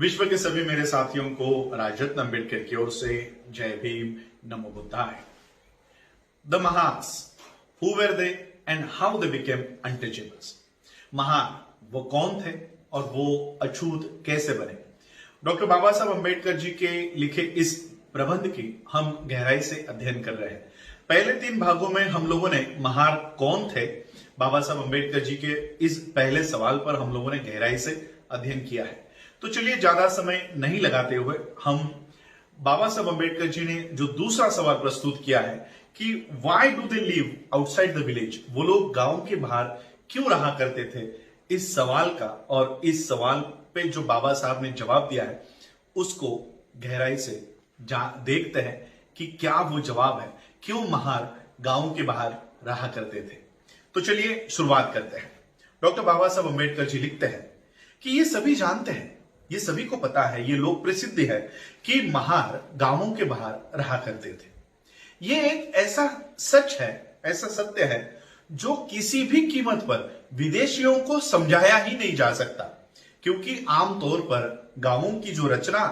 विश्व के सभी मेरे साथियों को राजरत्न अम्बेडकर की ओर से जय भीम, नमो बुद्धाय। The Mahars, who were they and how they became untouchables. महान वो कौन थे और वो अछूत कैसे बने। डॉक्टर बाबा साहब अम्बेडकर जी के लिखे इस प्रबंध की हम गहराई से अध्ययन कर रहे हैं। पहले 3 भागों में हम लोगों ने महान कौन थे, बाबा साहब अम्बेडकर जी के इस पहले सवाल पर हम लोगों ने गहराई से अध्ययन किया है। तो चलिए ज्यादा समय नहीं लगाते हुए हम बाबा साहब अम्बेडकर जी ने जो दूसरा सवाल प्रस्तुत किया है कि why do they live outside the village, वो लोग गांव के बाहर क्यों रहा करते थे, इस सवाल का और इस सवाल पे जो बाबा साहब ने जवाब दिया है उसको गहराई से देखते हैं कि क्या वो जवाब है, क्यों महार गांव के बाहर रहा करते थे। तो चलिए शुरुआत करते हैं। डॉक्टर बाबा साहब अम्बेडकर जी लिखते हैं कि ये सभी जानते हैं, ये सभी को पता है, ये लोक प्रसिद्ध है कि महार गांवों के बाहर रहा करते थे। ये एक ऐसा सच है, ऐसा सत्य है जो किसी भी कीमत पर विदेशियों को समझाया ही नहीं जा सकता, क्योंकि आमतौर पर गांवों की जो रचना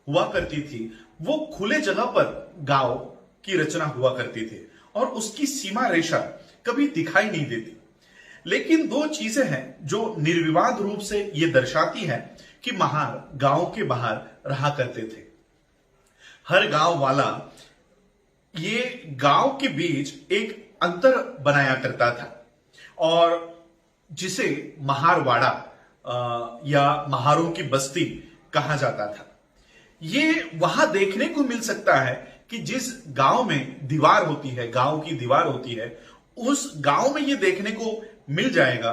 हुआ करती थी वो खुले जगह पर गांव की रचना हुआ करती थी और उसकी सीमा रेखा कभी दिखाई नहीं देती। लेकिन 2 चीजें हैं जो निर्विवाद रूप से ये दर्शाती है कि महार गांव के बाहर रहा करते थे। हर गांव वाला ये गांव के बीच एक अंतर बनाया करता था और जिसे महारवाड़ा या महारों की बस्ती कहा जाता था। ये वहां देखने को मिल सकता है कि जिस गांव में दीवार होती है, गांव की दीवार होती है, उस गांव में ये देखने को मिल जाएगा,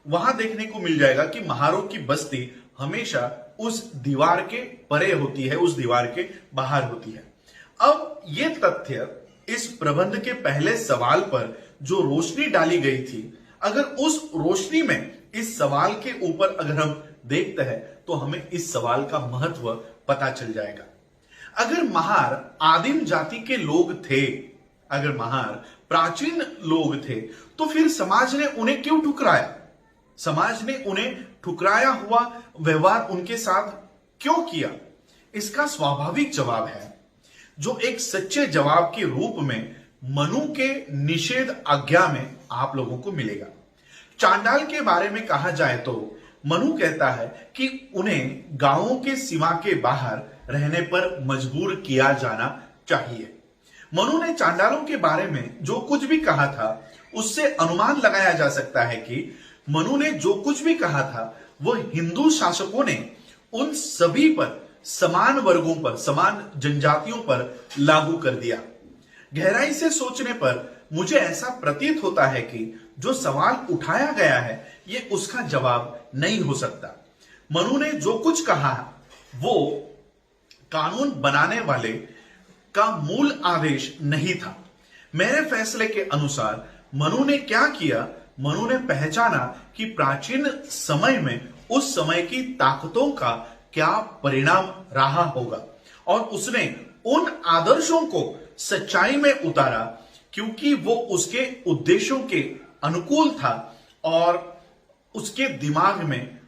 वहां देखने को मिल जाएगा कि महारों की बस्ती हमेशा उस दीवार के परे होती है, उस दीवार के बाहर होती है। अब ये तथ्य इस प्रबंध के पहले सवाल पर जो रोशनी डाली गई थी, अगर उस रोशनी में इस सवाल के ऊपर अगर हम देखते हैं तो हमें इस सवाल का महत्व पता चल जाएगा। अगर महार आदिम जाति के लोग थे, अगर महार प्राचीन लोग थे, तो फिर समाज ने उन्हें क्यों ठुकराया? समाज ने उन्हें ठुकराया हुआ व्यवहार उनके साथ क्यों किया? इसका स्वाभाविक जवाब है जो एक सच्चे जवाब के रूप में मनु के निषेध आज्ञा में आप लोगों को मिलेगा। चांडाल के बारे में कहा जाए तो मनु कहता है कि उन्हें गांवों के सीमा के बाहर रहने पर मजबूर किया जाना चाहिए। मनु ने चांडालों के बारे में जो कुछ भी कहा था उससे अनुमान लगाया जा सकता है कि मनु ने जो कुछ भी कहा था वो हिंदू शासकों ने उन सभी पर, समान वर्गों पर, समान जनजातियों पर लागू कर दिया। गहराई से सोचने पर मुझे ऐसा प्रतीत होता है कि जो सवाल उठाया गया है ये उसका जवाब नहीं हो सकता। मनु ने जो कुछ कहा वो कानून बनाने वाले का मूल आदेश नहीं था। मेरे फैसले के अनुसार मनु ने क्या किया? मनु ने पहचाना कि प्राचीन समय में उस समय की ताकतों का क्या परिणाम रहा होगा और उसने उन आदर्शों को सच्चाई में उतारा क्योंकि वो उसके उद्देश्यों के अनुकूल था और उसके दिमाग में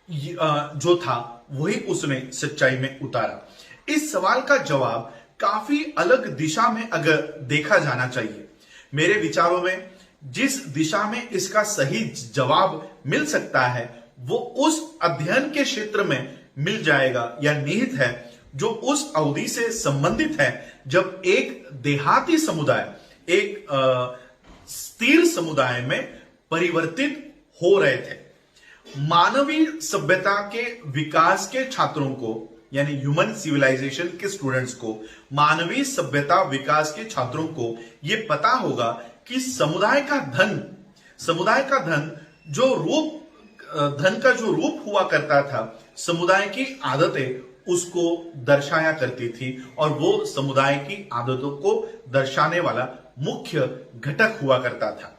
जो था वही उसने सच्चाई में उतारा। इस सवाल का जवाब काफी अलग दिशा में अगर देखा जाना चाहिए। मेरे विचारों में जिस दिशा में इसका सही जवाब मिल सकता है वो उस अध्ययन के क्षेत्र में मिल जाएगा या निहित है जो उस अवधि से संबंधित है जब एक देहाती समुदाय एक स्थिर समुदाय में परिवर्तित हो रहे थे। मानवीय सभ्यता के विकास के छात्रों को, यानी ह्यूमन सिविलाइजेशन के स्टूडेंट्स को, मानवीय सभ्यता विकास के छात्रों को यह पता होगा कि समुदाय का धन धन का जो रूप हुआ करता था, समुदाय की आदतें उसको दर्शाया करती थी और वो समुदाय की आदतों को दर्शाने वाला मुख्य घटक हुआ करता था।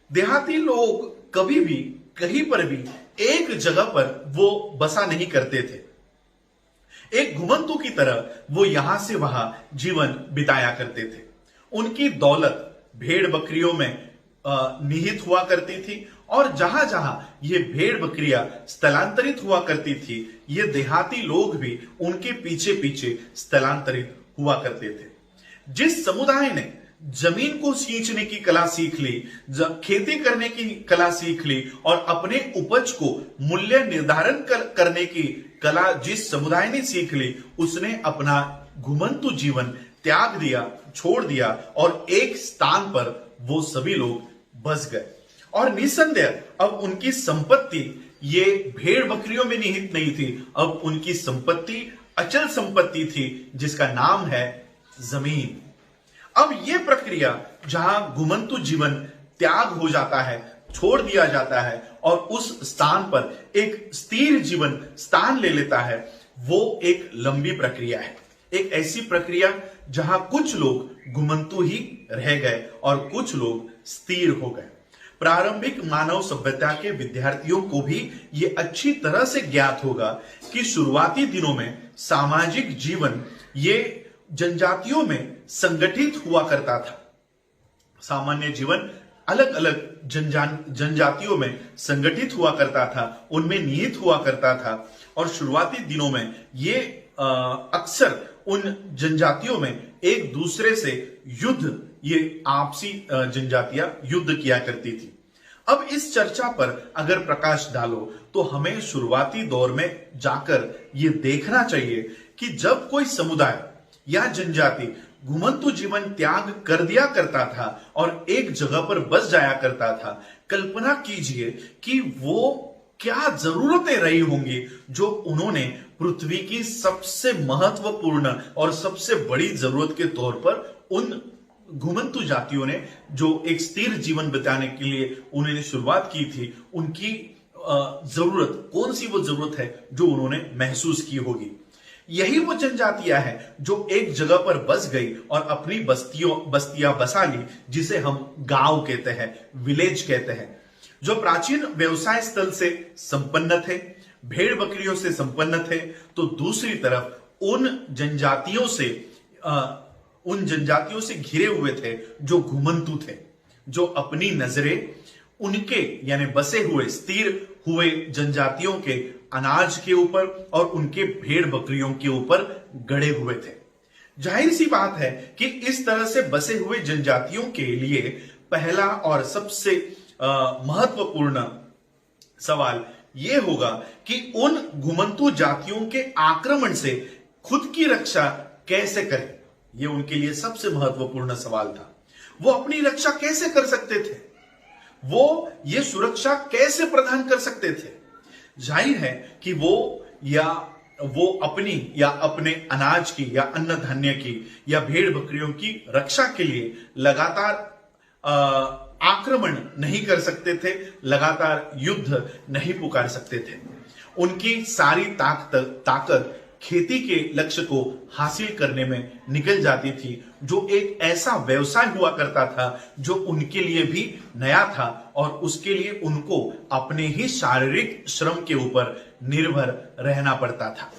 देहाती लोग कभी भी कहीं पर भी एक जगह पर वो बसा नहीं करते थे। एक घुमंतु की तरह वो यहां से वहां जीवन बिताया करते थे। उनकी दौलत भेड़ बकरियों में निहित हुआ करती थी और जहां जहां ये भेड़ बकरियां स्थलांतरित हुआ करती थी, ये देहाती लोग भी उनके पीछे पीछे स्थलांतरित हुआ करते थे। जिस समुदाय ने जमीन को सींचने की कला सीख ली, खेती करने की कला सीख ली और अपने उपज को मूल्य निर्धारण करने की कला जिस समुदाय ने सीख ली, उसने अपना घुमंतु जीवन त्याग दिया, छोड़ दिया और एक स्थान पर वो सभी लोग बस गए। और निसंदेह अब उनकी संपत्ति ये भेड़ बकरियों में निहित नहीं थी, अब उनकी संपत्ति अचल संपत्ति थी जिसका नाम है जमीन। अब यह प्रक्रिया जहां घुमंतु जीवन त्याग हो जाता है, छोड़ दिया जाता है और उस स्थान पर एक स्थिर जीवन स्थान ले लेता है, वो एक लंबी प्रक्रिया है। एक ऐसी प्रक्रिया जहां कुछ लोग घुमंतु ही रह गए और कुछ लोग स्थिर हो गए। प्रारंभिक मानव सभ्यता के विद्यार्थियों को भी यह अच्छी तरह से ज्ञात होगा कि शुरुआती दिनों में सामाजिक जीवन ये जनजातियों में संगठित हुआ करता था। सामान्य जीवन अलग अलग जनजातियों में संगठित हुआ करता था, उनमें निहित हुआ करता था और शुरुआती दिनों में ये अक्सर उन जनजातियों में एक दूसरे से युद्ध, ये आपसी जनजातियां युद्ध किया करती थी। अब इस चर्चा पर अगर प्रकाश डालो तो हमें शुरुआती दौर में जाकर ये देखना चाहिए कि जब कोई समुदाय या जनजाति घुमंतु जीवन त्याग कर दिया करता था और एक जगह पर बस जाया करता था, कल्पना कीजिए कि वो क्या जरूरतें रही होंगी जो उन्होंने पृथ्वी की सबसे महत्वपूर्ण और सबसे बड़ी जरूरत के तौर पर उन घुमंतु जातियों ने जो एक स्थिर जीवन बिताने के लिए उन्होंने शुरुआत की थी, उनकी जरूरत कौन सी वो जरूरत है जो उन्होंने महसूस की होगी। यही वो जनजातियां हैं जो एक जगह पर बस गई और अपनी बस्तियां बसा ली, जिसे हम गांव कहते हैं, विलेज कहते हैं, जो प्राचीन व्यवसाय स्थल से संपन्न थे, भेड़ बकरियों से संपन्न थे, तो दूसरी तरफ उन जनजातियों से घिरे हुए थे जो घुमंतु थे, जो अपनी नजरें उनके यानी बसे हुए स्थिर हुए जनजातियों के अनाज के ऊपर और उनके भेड़ बकरियों के ऊपर गड़े हुए थे। जाहिर सी बात है कि इस तरह से बसे हुए जनजातियों के लिए पहला और सबसे महत्वपूर्ण सवाल यह होगा कि उन घुमंतु जातियों के आक्रमण से खुद की रक्षा कैसे करें। यह उनके लिए सबसे महत्वपूर्ण सवाल था। वो अपनी रक्षा कैसे कर सकते थे, वो ये सुरक्षा कैसे प्रदान कर सकते थे। जाहिर है कि वो अपनी या अपने अनाज की या अन्न धान्य की या भेड़ बकरियों की रक्षा के लिए लगातार आक्रमण नहीं कर सकते थे, लगातार युद्ध नहीं पुकार सकते थे। उनकी सारी ताकत खेती के लक्ष्य को हासिल करने में निकल जाती थी, जो एक ऐसा व्यवसाय हुआ करता था जो उनके लिए भी नया था और उसके लिए उनको अपने ही शारीरिक श्रम के ऊपर निर्भर रहना पड़ता था।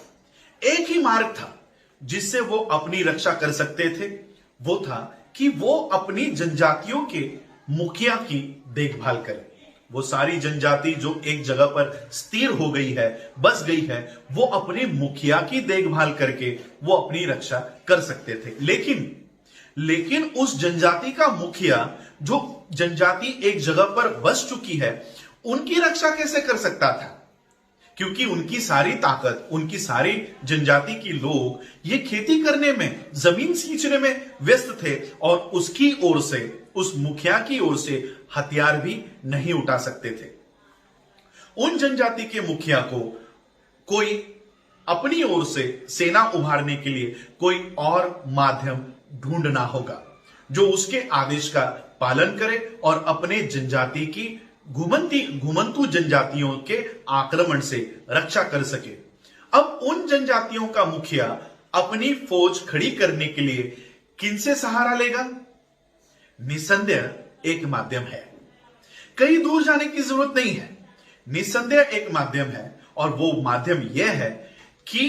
एक ही मार्ग था जिससे वो अपनी रक्षा कर सकते थे, वो था कि वो अपनी जनजातियों के मुखिया की देखभाल करें। वो सारी जनजाति जो एक जगह पर स्थिर हो गई है, बस गई है, वो अपने मुखिया की देखभाल करके वो अपनी रक्षा कर सकते थे। लेकिन उस जनजाति का मुखिया, जो जनजाति एक जगह पर बस चुकी है, उनकी रक्षा कैसे कर सकता था? क्योंकि उनकी सारी ताकत, उनकी सारी जनजाति की लोग ये खेती करने में, जमीन सींचने में व्यस्त थे और उसकी ओर से, उस मुखिया की ओर से हथियार भी नहीं उठा सकते थे। उन जनजाति के मुखिया को कोई अपनी ओर से सेना उभारने के लिए कोई और माध्यम ढूंढना होगा जो उसके आदेश का पालन करे और अपने जनजाति की घुमंतु जनजातियों के आक्रमण से रक्षा कर सके। अब उन जनजातियों का मुखिया अपनी फौज खड़ी करने के लिए किनसे सहारा लेगा? निसंदेह एक माध्यम है, कहीं दूर जाने की जरूरत नहीं है। निसंदेह एक माध्यम है और वो माध्यम यह है कि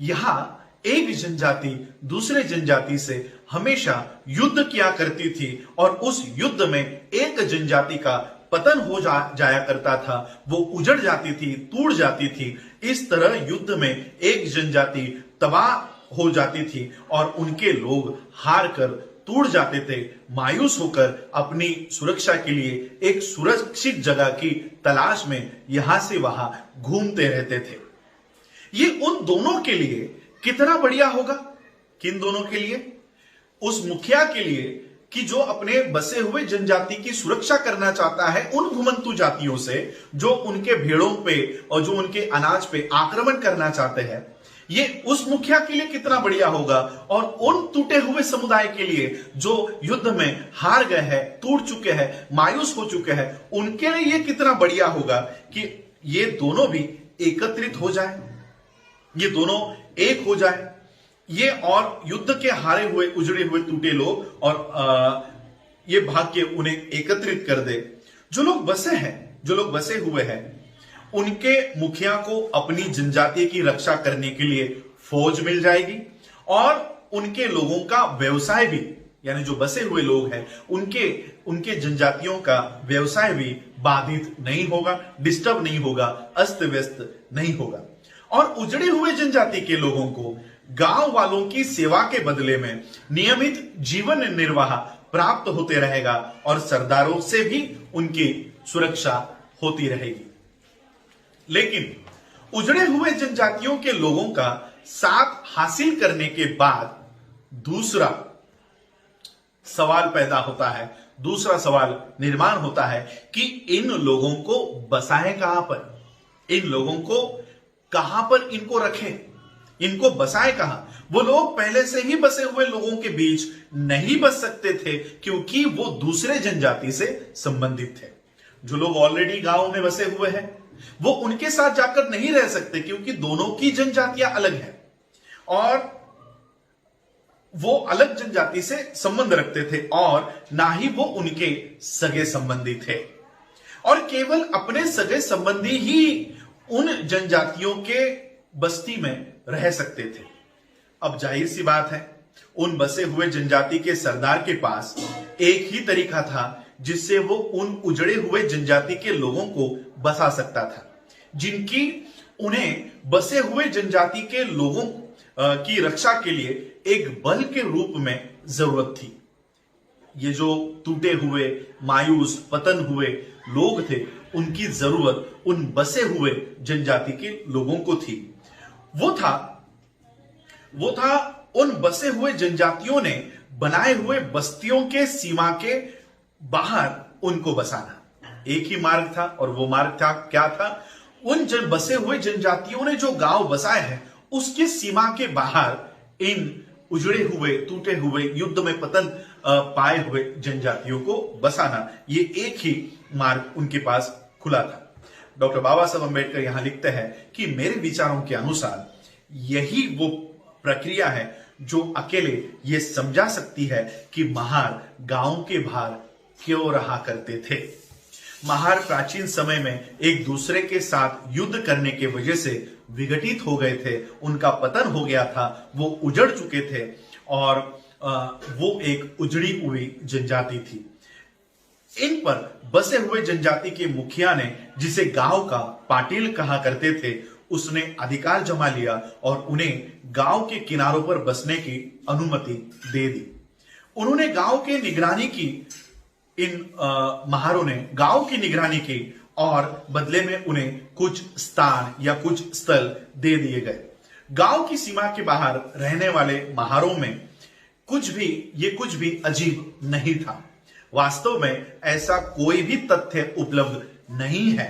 यहां एक जनजाति दूसरे जनजाति से हमेशा युद्ध किया करती थी और उस युद्ध में एक जनजाति का पतन हो जाया करता था, वो उजड़ जाती थी, टूट जाती थी। इस तरह युद्ध में एक जनजाति तबाह हो जाती थी और उनके लोग हार कर टूट जाते थे, मायूस होकर अपनी सुरक्षा के लिए एक सुरक्षित जगह की तलाश में यहां से वहां घूमते रहते थे। ये उन दोनों के लिए कितना बढ़िया होगा। किन दोनों के लिए? उस मुखिया के लिए कि जो अपने बसे हुए जनजाति की सुरक्षा करना चाहता है उन घुमंतु जातियों से जो उनके भेड़ों पे और जो उनके अनाज पे आक्रमण करना चाहते हैं। ये उस मुखिया के लिए कितना बढ़िया होगा। और उन टूटे हुए समुदाय के लिए जो युद्ध में हार गए हैं, टूट चुके हैं, मायूस हो चुके हैं, उनके लिए ये कितना बढ़िया होगा कि ये दोनों भी एकत्रित हो जाए, ये दोनों एक हो जाए। ये और युद्ध के हारे हुए, उजड़े हुए, टूटे लोग और ये भाग्य उन्हें एकत्रित कर दे। जो लोग बसे हुए हैं, उनके मुखिया को अपनी जनजाति की रक्षा करने के लिए फौज मिल जाएगी और उनके लोगों का व्यवसाय भी, यानी जो बसे हुए लोग हैं उनके जनजातियों का व्यवसाय भी बाधित नहीं होगा, डिस्टर्ब नहीं होगा, अस्त व्यस्त नहीं होगा। और उजड़े हुए जनजाति के लोगों को गांव वालों की सेवा के बदले में नियमित जीवन निर्वाह प्राप्त होते रहेगा और सरदारों से भी उनकी सुरक्षा होती रहेगी। लेकिन उजड़े हुए जनजातियों के लोगों का साथ हासिल करने के बाद दूसरा सवाल पैदा होता है, दूसरा सवाल निर्माण होता है कि इन लोगों को बसाएं कहां पर, इन लोगों को कहां पर इनको रखें, इनको बसाएं कहां। वो लोग पहले से ही बसे हुए लोगों के बीच नहीं बस सकते थे क्योंकि वो दूसरे जनजाति से संबंधित थे। जो लोग ऑलरेडी गांव में बसे हुए हैं वो उनके साथ जाकर नहीं रह सकते क्योंकि दोनों की जनजातियां अलग हैं और वो अलग जनजाति से संबंध रखते थे और ना ही वो उनके सगे संबंधी थे। और केवल अपने सगे संबंधी ही उन जनजातियों के बस्ती में रह सकते थे। अब जाहिर सी बात है, उन बसे हुए जनजाति के सरदार के पास एक ही तरीका था जिससे वो उन उजड़े हुए जनजाति के लोगों को बसा सकता था, जिनकी उन्हें बसे हुए जनजाति के लोगों की रक्षा के लिए एक बल के रूप में जरूरत थी। ये जो टूटे हुए, मायूस, पतन हुए लोग थे, उनकी जरूरत उन बसे हुए जनजाति के लोगों को थी। वो था उन बसे हुए जनजातियों ने बनाए हुए बस्तियों के सीमा के बाहर उनको बसाना। एक ही मार्ग था और वो मार्ग था, क्या था? उन बसे हुए जनजातियों ने जो गांव बसाए हैं उसके सीमा के बाहर इन उजड़े हुए, टूटे हुए, युद्ध में पतन पाए हुए जनजातियों को बसाना। ये एक ही मार्ग उनके पास खुला था। डॉक्टर बाबा साहब अम्बेडकर यहां लिखते हैं कि मेरे विचारों के अनुसार यही वो प्रक्रिया है जो अकेले ये समझा सकती है कि महार गांव के बाहर क्यों रहा करते थे। महार प्राचीन समय में एक दूसरे के साथ युद्ध करने के वजह से विघटित हो गए थे, उनका पतन हो गया था, वो उजड़ चुके थे और वो एक उजड़ी हुई जनजाति थी। इन पर बसे हुए जनजाति के मुखिया ने, जिसे गांव का पाटिल कहा करते थे, उसने अधिकार जमा लिया और उन्हें गांव के किनारों पर बसने की अनुमति दे दी। उन्होंने गांव की निगरानी की, इन महारों ने गांव की निगरानी की और बदले में उन्हें कुछ स्थान या कुछ स्थल दे दिए गए। गांव की सीमा के बाहर रहने वाले महारों में कुछ भी अजीब नहीं था। वास्तव में ऐसा कोई भी तथ्य उपलब्ध नहीं है।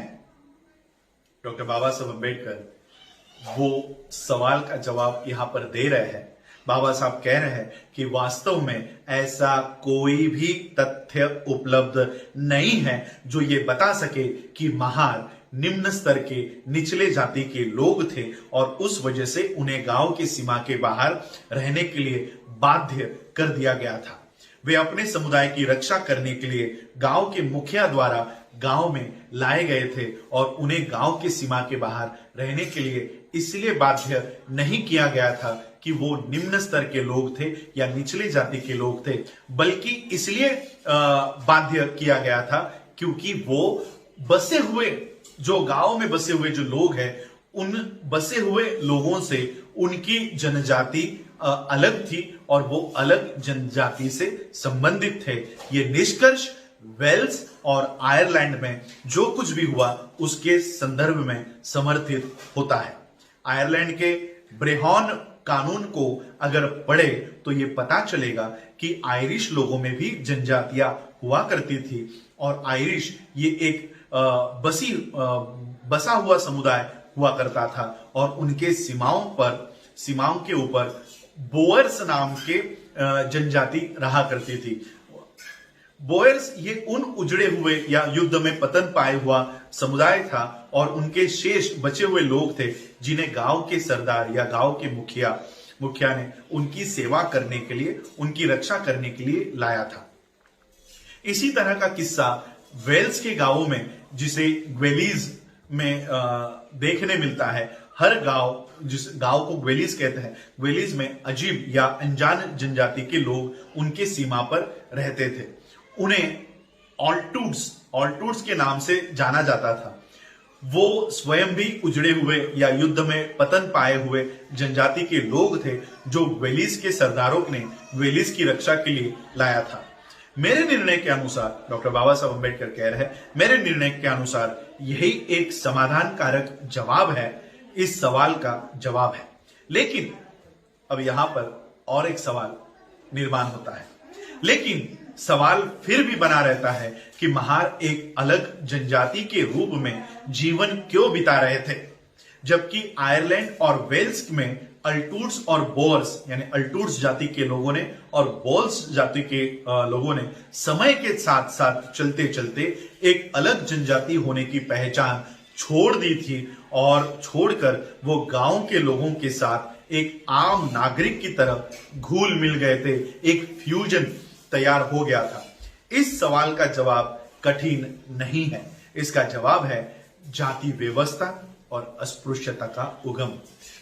डॉक्टर बाबा साहब अम्बेडकर वो सवाल का जवाब यहां पर दे रहे हैं। बाबा साहब कह रहे हैं कि वास्तव में ऐसा कोई भी तथ्य उपलब्ध नहीं है जो ये बता सके कि महार निम्न स्तर के, निचले जाति के लोग थे और उस वजह से उन्हें गांव की सीमा के बाहर रहने के लिए बाध्य कर दिया गया था। वे अपने समुदाय की रक्षा करने के लिए गांव के मुखिया द्वारा गांव में लाए गए थे और उन्हें गांव की सीमा के बाहर रहने के लिए इसलिए बाध्य नहीं किया गया था कि वो निम्न स्तर के लोग थे या निचली जाति के लोग थे, बल्कि इसलिए बाध्य किया गया था क्योंकि वो बसे हुए जो गांव में बसे हुए जो लोग हैं, उन बसे हुए लोगों से उनकी जनजाति अलग थी और वो अलग जनजाति से संबंधित थे। ये निष्कर्ष वेल्स और आयरलैंड में जो कुछ भी हुआ उसके संदर्भ में समर्थित होता है। आयरलैंड के ब्रेहॉन कानून को अगर पढ़े तो ये पता चलेगा कि आयरिश लोगों में भी जनजातियां हुआ करती थी और आयरिश ये एक बसा हुआ समुदाय हुआ करता था और उनके सीमाओं के ऊपर बोअर्स नाम के जनजाति रहा करती थी। बोअर्स ये उन उजड़े हुए या युद्ध में पतन पाए हुआ समुदाय था और उनके शेष बचे हुए लोग थे जिन्हें गांव के सरदार या गांव के मुखिया ने उनकी सेवा करने के लिए, उनकी रक्षा करने के लिए लाया था। इसी तरह का किस्सा वेल्स के गांवों में, जिसे ग्वेलीज में देखने मिलता है। हर गांव, जिस गांव को ग्वेलीज कहते हैं, ग्वेलीज में अजीब या अनजान जनजाति के लोग उनके सीमा पर रहते थे। उन्हें ऑल्टूड्स के नाम से जाना जाता था। वो स्वयं भी उजड़े हुए या युद्ध में पतन पाए हुए जनजाति के लोग थे जो ग्वेलीज के सरदारों ने ग्वेलीज की रक्षा के लिए लाया था। मेरे निर्णय के अनुसार, डॉक्टर बाबा साहब अम्बेडकर कह रहे हैं, मेरे निर्णय के अनुसार यही एक समाधान कारक जवाब है, इस सवाल का जवाब है। लेकिन अब यहां पर और एक सवाल निर्माण होता है, लेकिन सवाल फिर भी बना रहता है कि महार एक अलग जनजाति के रूप में जीवन क्यों बिता रहे थे, जबकि आयरलैंड और वेल्स में अल्टूड्स और बोअर्स यानी अल्टूड्स जाति के लोगों ने और बोल्स जाति के लोगों ने समय के साथ साथ चलते चलते एक अलग जनजाति होने की पहचान छोड़ दी थी और छोड़कर वो गांव के लोगों के साथ एक आम नागरिक की तरह घुल मिल गए थे, एक फ्यूजन तैयार हो गया था। इस सवाल का जवाब कठिन नहीं है, इसका जवाब है जाति व्यवस्था और अस्पृश्यता का उगम,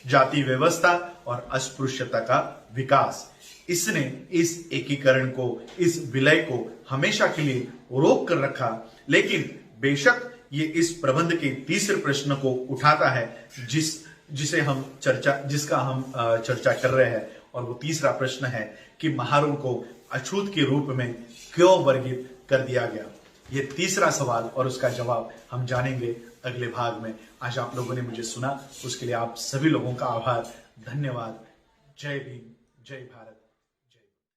जाति व्यवस्था और अस्पृश्यता का विकास। इसने इस एकीकरण को, इस विलय को हमेशा के लिए रोक कर रखा। लेकिन बेशक ये इस प्रबंध के तीसरे प्रश्न को उठाता है जिसका हम चर्चा कर रहे हैं, और वो तीसरा प्रश्न है कि महारों को अछूत के रूप में क्यों वर्गित कर दिया गया। ये तीसरा सवाल और उसका जवाब हम जानेंगे अगले भाग में। आज आप लोगों ने मुझे सुना, उसके लिए आप सभी लोगों का आभार, धन्यवाद। जय भीम, जय भारत।